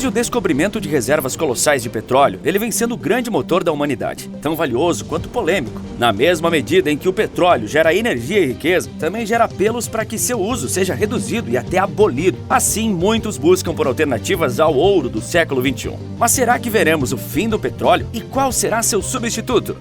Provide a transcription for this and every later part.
Desde o descobrimento de reservas colossais de petróleo, ele vem sendo o grande motor da humanidade, tão valioso quanto polêmico. Na mesma medida em que o petróleo gera energia e riqueza, também gera apelos para que seu uso seja reduzido e até abolido. Assim, muitos buscam por alternativas ao ouro do século XXI. Mas será que veremos o fim do petróleo e qual será seu substituto?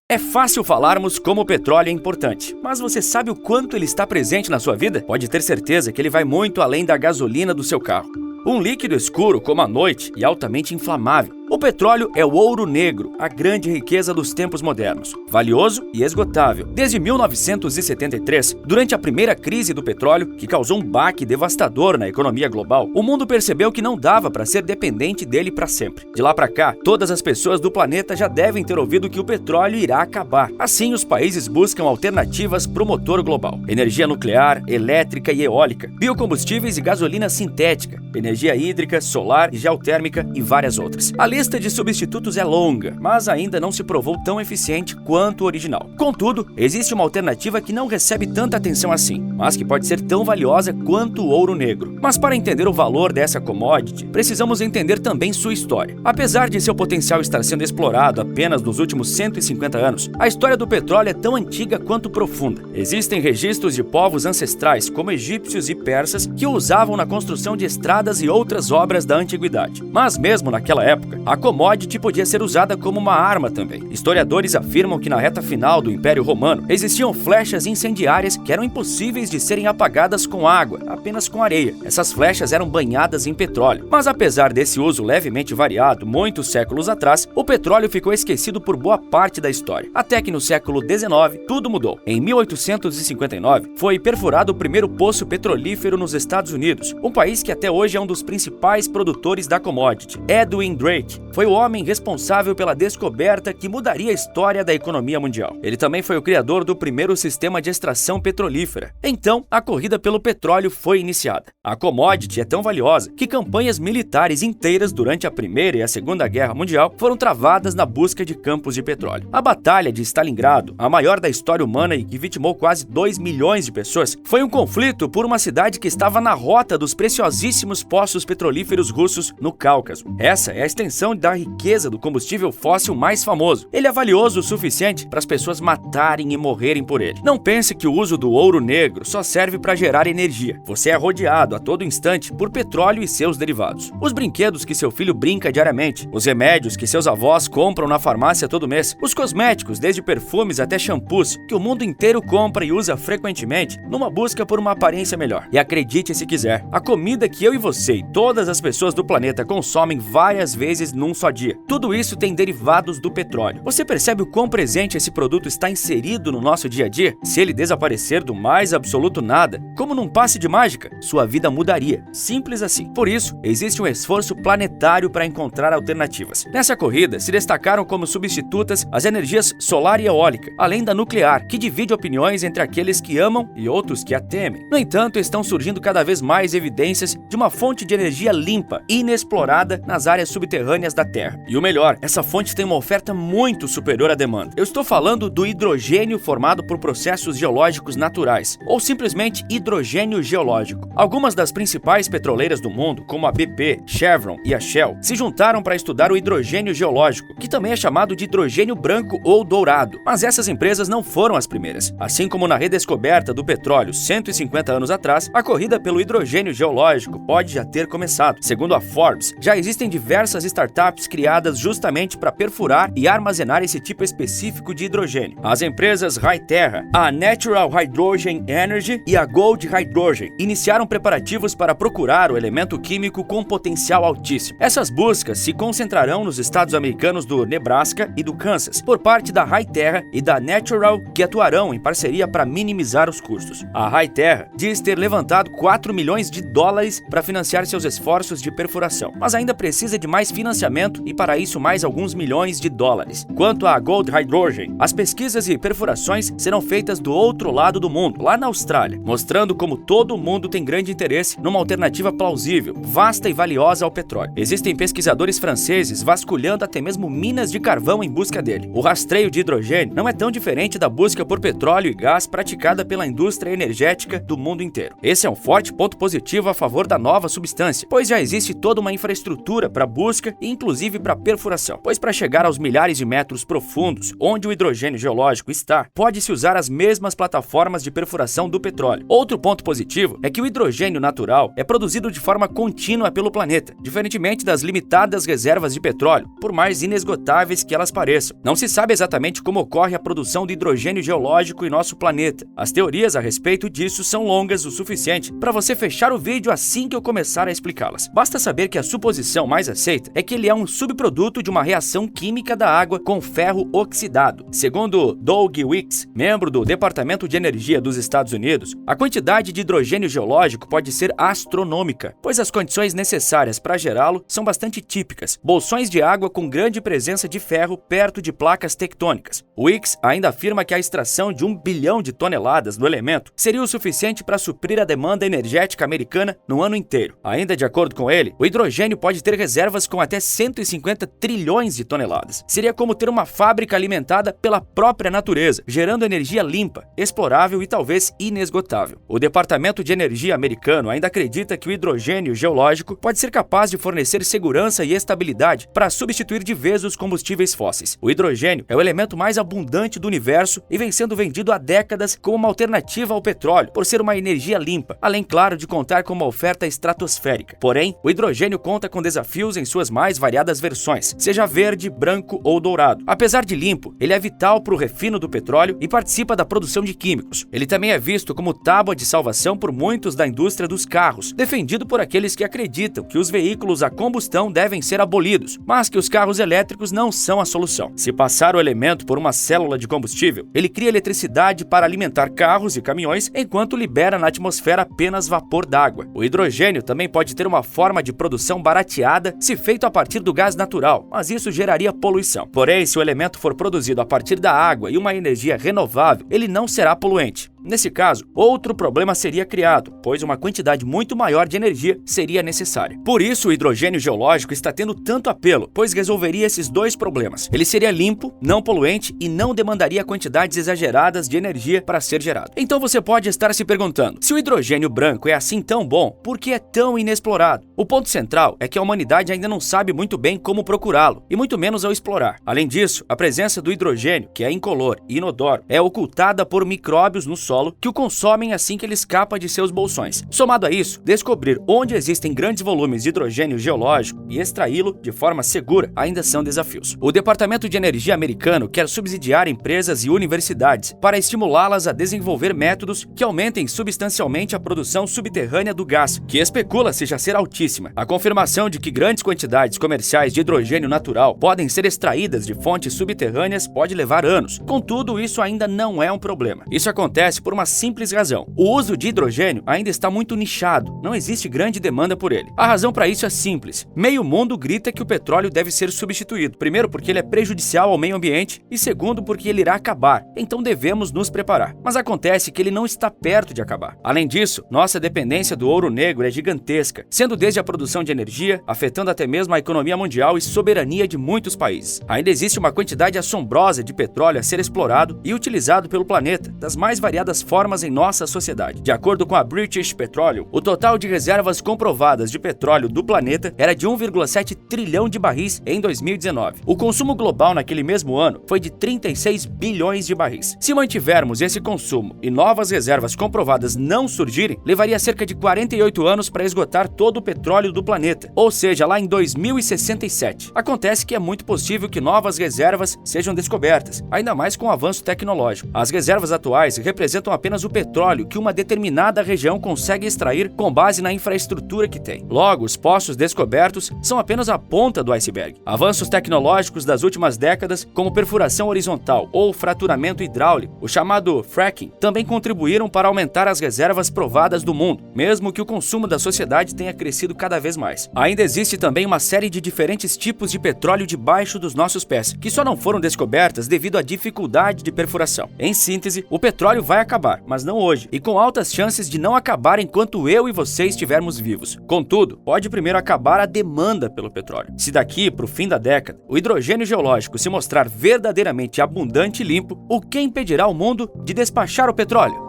É fácil falarmos como o petróleo é importante, mas você sabe o quanto ele está presente na sua vida? Pode ter certeza que ele vai muito além da gasolina do seu carro. Um líquido escuro como a noite e altamente inflamável. O petróleo é o ouro negro, a grande riqueza dos tempos modernos, valioso e esgotável. Desde 1973, durante a primeira crise do petróleo, que causou um baque devastador na economia global, o mundo percebeu que não dava para ser dependente dele para sempre. De lá para cá, todas as pessoas do planeta já devem ter ouvido que o petróleo irá acabar. Assim, os países buscam alternativas para o motor global: energia nuclear, elétrica e eólica, biocombustíveis e gasolina sintética, energia hídrica, solar e geotérmica e várias outras. A lista de substitutos é longa, mas ainda não se provou tão eficiente quanto o original. Contudo, existe uma alternativa que não recebe tanta atenção assim, mas que pode ser tão valiosa quanto o ouro negro. Mas para entender o valor dessa commodity, precisamos entender também sua história. Apesar de seu potencial estar sendo explorado apenas nos últimos 150 anos, a história do petróleo é tão antiga quanto profunda. Existem registros de povos ancestrais, como egípcios e persas, que o usavam na construção de estradas e outras obras da antiguidade. Mas mesmo naquela época, a commodity podia ser usada como uma arma também. Historiadores afirmam que na reta final do Império Romano existiam flechas incendiárias que eram impossíveis de serem apagadas com água, apenas com areia. Essas flechas eram banhadas em petróleo. Mas apesar desse uso levemente variado, muitos séculos atrás, o petróleo ficou esquecido por boa parte da história. Até que no século XIX, tudo mudou. Em 1859, foi perfurado o primeiro poço petrolífero nos Estados Unidos, um país que até hoje é um dos principais produtores da commodity. Edwin Drake foi o homem responsável pela descoberta que mudaria a história da economia mundial. Ele também foi o criador do primeiro sistema de extração petrolífera. Então, a corrida pelo petróleo foi iniciada. A commodity é tão valiosa que campanhas militares inteiras durante a Primeira e a Segunda Guerra Mundial foram travadas na busca de campos de petróleo. A Batalha de Stalingrado, a maior da história humana e que vitimou quase 2 milhões de pessoas, foi um conflito por uma cidade que estava na rota dos preciosíssimos poços petrolíferos russos no Cáucaso. Essa é a extensão da riqueza do combustível fóssil mais famoso. Ele é valioso o suficiente para as pessoas matarem e morrerem por ele. Não pense que o uso do ouro negro só serve para gerar energia. Você é rodeado a todo instante por petróleo e seus derivados. Os brinquedos que seu filho brinca diariamente, os remédios que seus avós compram na farmácia todo mês, os cosméticos, desde perfumes até shampoos, que o mundo inteiro compra e usa frequentemente numa busca por uma aparência melhor. E acredite se quiser, a comida que eu e você e todas as pessoas do planeta consomem várias vezes num só dia. Tudo isso tem derivados do petróleo. Você percebe o quão presente esse produto está inserido no nosso dia a dia? Se ele desaparecer do mais absoluto nada, como num passe de mágica, sua vida mudaria. Simples assim. Por isso, existe um esforço planetário para encontrar alternativas. Nessa corrida, se destacaram como substitutas as energias solar e eólica, além da nuclear, que divide opiniões entre aqueles que amam e outros que a temem. No entanto, estão surgindo cada vez mais evidências de uma fonte de energia limpa, inexplorada nas áreas subterrâneas da Terra. E o melhor, essa fonte tem uma oferta muito superior à demanda. Eu estou falando do hidrogênio formado por processos geológicos naturais, ou simplesmente hidrogênio geológico. Algumas das principais petroleiras do mundo, como a BP, Chevron e a Shell, se juntaram para estudar o hidrogênio geológico, que também é chamado de hidrogênio branco ou dourado. Mas essas empresas não foram as primeiras. Assim como na redescoberta do petróleo 150 anos atrás, a corrida pelo hidrogênio geológico pode já ter começado. Segundo a Forbes, já existem diversas startups criadas justamente para perfurar e armazenar esse tipo específico de hidrogênio. As empresas HiTerra, a Natural Hydrogen Energy e a Gold Hydrogen iniciaram preparativos para procurar o elemento químico com potencial altíssimo. Essas buscas se concentrarão nos estados americanos do Nebraska e do Kansas, por parte da HiTerra e da Natural, que atuarão em parceria para minimizar os custos. A HiTerra diz ter levantado 4 milhões de dólares para financiar seus esforços de perfuração, mas ainda precisa de mais financiamento financiamento e para isso mais alguns milhões de dólares. Quanto à Gold Hydrogen, as pesquisas e perfurações serão feitas do outro lado do mundo, lá na Austrália, mostrando como todo mundo tem grande interesse numa alternativa plausível, vasta e valiosa ao petróleo. Existem pesquisadores franceses vasculhando até mesmo minas de carvão em busca dele. O rastreio de hidrogênio não é tão diferente da busca por petróleo e gás praticada pela indústria energética do mundo inteiro. Esse é um forte ponto positivo a favor da nova substância, pois já existe toda uma infraestrutura para busca e inclusive para perfuração. Pois para chegar aos milhares de metros profundos, onde o hidrogênio geológico está, pode-se usar as mesmas plataformas de perfuração do petróleo. Outro ponto positivo é que o hidrogênio natural é produzido de forma contínua pelo planeta, diferentemente das limitadas reservas de petróleo, por mais inesgotáveis que elas pareçam. Não se sabe exatamente como ocorre a produção de hidrogênio geológico em nosso planeta. As teorias a respeito disso são longas o suficiente para você fechar o vídeo assim que eu começar a explicá-las. Basta saber que a suposição mais aceita é que ele é um subproduto de uma reação química da água com ferro oxidado. Segundo Doug Weeks, membro do Departamento de Energia dos Estados Unidos, a quantidade de hidrogênio geológico pode ser astronômica, pois as condições necessárias para gerá-lo são bastante típicas: bolsões de água com grande presença de ferro perto de placas tectônicas. Weeks ainda afirma que a extração de 1 bilhão de toneladas do elemento seria o suficiente para suprir a demanda energética americana no ano inteiro. Ainda de acordo com ele, o hidrogênio pode ter reservas com até 150 trilhões de toneladas. Seria como ter uma fábrica alimentada pela própria natureza, gerando energia limpa, explorável e talvez inesgotável. O Departamento de Energia americano ainda acredita que o hidrogênio geológico pode ser capaz de fornecer segurança e estabilidade para substituir de vez os combustíveis fósseis. O hidrogênio é o elemento mais abundante do universo e vem sendo vendido há décadas como uma alternativa ao petróleo, por ser uma energia limpa, além, claro, de contar com uma oferta estratosférica. Porém, o hidrogênio conta com desafios em suas mais variadas versões, seja verde, branco ou dourado. Apesar de limpo, ele é vital para o refino do petróleo e participa da produção de químicos. Ele também é visto como tábua de salvação por muitos da indústria dos carros, defendido por aqueles que acreditam que os veículos a combustão devem ser abolidos, mas que os carros elétricos não são a solução. Se passar o elemento por uma célula de combustível, ele cria eletricidade para alimentar carros e caminhões, enquanto libera na atmosfera apenas vapor d'água. O hidrogênio também pode ter uma forma de produção barateada se feito a partir do gás natural, mas isso geraria poluição. Porém, se o elemento for produzido a partir da água e uma energia renovável, ele não será poluente. Nesse caso, outro problema seria criado, pois uma quantidade muito maior de energia seria necessária. Por isso, o hidrogênio geológico está tendo tanto apelo, pois resolveria esses dois problemas. Ele seria limpo, não poluente e não demandaria quantidades exageradas de energia para ser gerado. Então você pode estar se perguntando, se o hidrogênio branco é assim tão bom, por que é tão inexplorado? O ponto central é que a humanidade ainda não sabe muito bem como procurá-lo, e muito menos ao explorar. Além disso, a presença do hidrogênio, que é incolor e inodoro, é ocultada por micróbios no solo que o consomem assim que ele escapa de seus bolsões. Somado a isso, descobrir onde existem grandes volumes de hidrogênio geológico e extraí-lo de forma segura ainda são desafios. O Departamento de Energia americano quer subsidiar empresas e universidades para estimulá-las a desenvolver métodos que aumentem substancialmente a produção subterrânea do gás, que especula-se já ser altíssima. A confirmação de que grandes quantidades comerciais de hidrogênio natural podem ser extraídas de fontes subterrâneas pode levar anos. Contudo, isso ainda não é um problema. Isso acontece por uma simples razão: o uso de hidrogênio ainda está muito nichado, não existe grande demanda por ele. A razão para isso é simples: meio mundo grita que o petróleo deve ser substituído, primeiro porque ele é prejudicial ao meio ambiente e segundo porque ele irá acabar, então devemos nos preparar. Mas acontece que ele não está perto de acabar. Além disso, nossa dependência do ouro negro é gigantesca, sendo desde a produção de energia, afetando até mesmo a economia mundial e soberania de muitos países. Ainda existe uma quantidade assombrosa de petróleo a ser explorado e utilizado pelo planeta, das mais variadas formas em nossa sociedade. De acordo com a British Petroleum, o total de reservas comprovadas de petróleo do planeta era de 1,7 trilhão de barris em 2019. O consumo global naquele mesmo ano foi de 36 bilhões de barris. Se mantivermos esse consumo e novas reservas comprovadas não surgirem, levaria cerca de 48 anos para esgotar todo o petróleo do planeta, ou seja, lá em 2067. Acontece que é muito possível que novas reservas sejam descobertas, ainda mais com o avanço tecnológico. As reservas atuais representam representam apenas o petróleo que uma determinada região consegue extrair com base na infraestrutura que tem. Logo, os poços descobertos são apenas a ponta do iceberg. Avanços tecnológicos das últimas décadas, como perfuração horizontal ou fraturamento hidráulico, o chamado fracking, também contribuíram para aumentar as reservas provadas do mundo, mesmo que o consumo da sociedade tenha crescido cada vez mais. Ainda existe também uma série de diferentes tipos de petróleo debaixo dos nossos pés, que só não foram descobertas devido à dificuldade de perfuração. Em síntese, o petróleo vai acabar, mas não hoje, e com altas chances de não acabar enquanto eu e você estivermos vivos. Contudo, pode primeiro acabar a demanda pelo petróleo. Se daqui para o fim da década, o hidrogênio geológico se mostrar verdadeiramente abundante e limpo, o que impedirá o mundo de despachar o petróleo?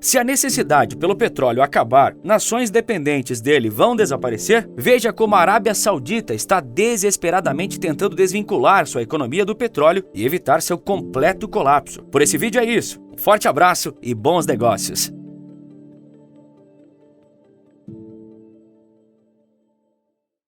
Se a necessidade pelo petróleo acabar, nações dependentes dele vão desaparecer? Veja como a Arábia Saudita está desesperadamente tentando desvincular sua economia do petróleo e evitar seu completo colapso. Por esse vídeo é isso. Um forte abraço e bons negócios!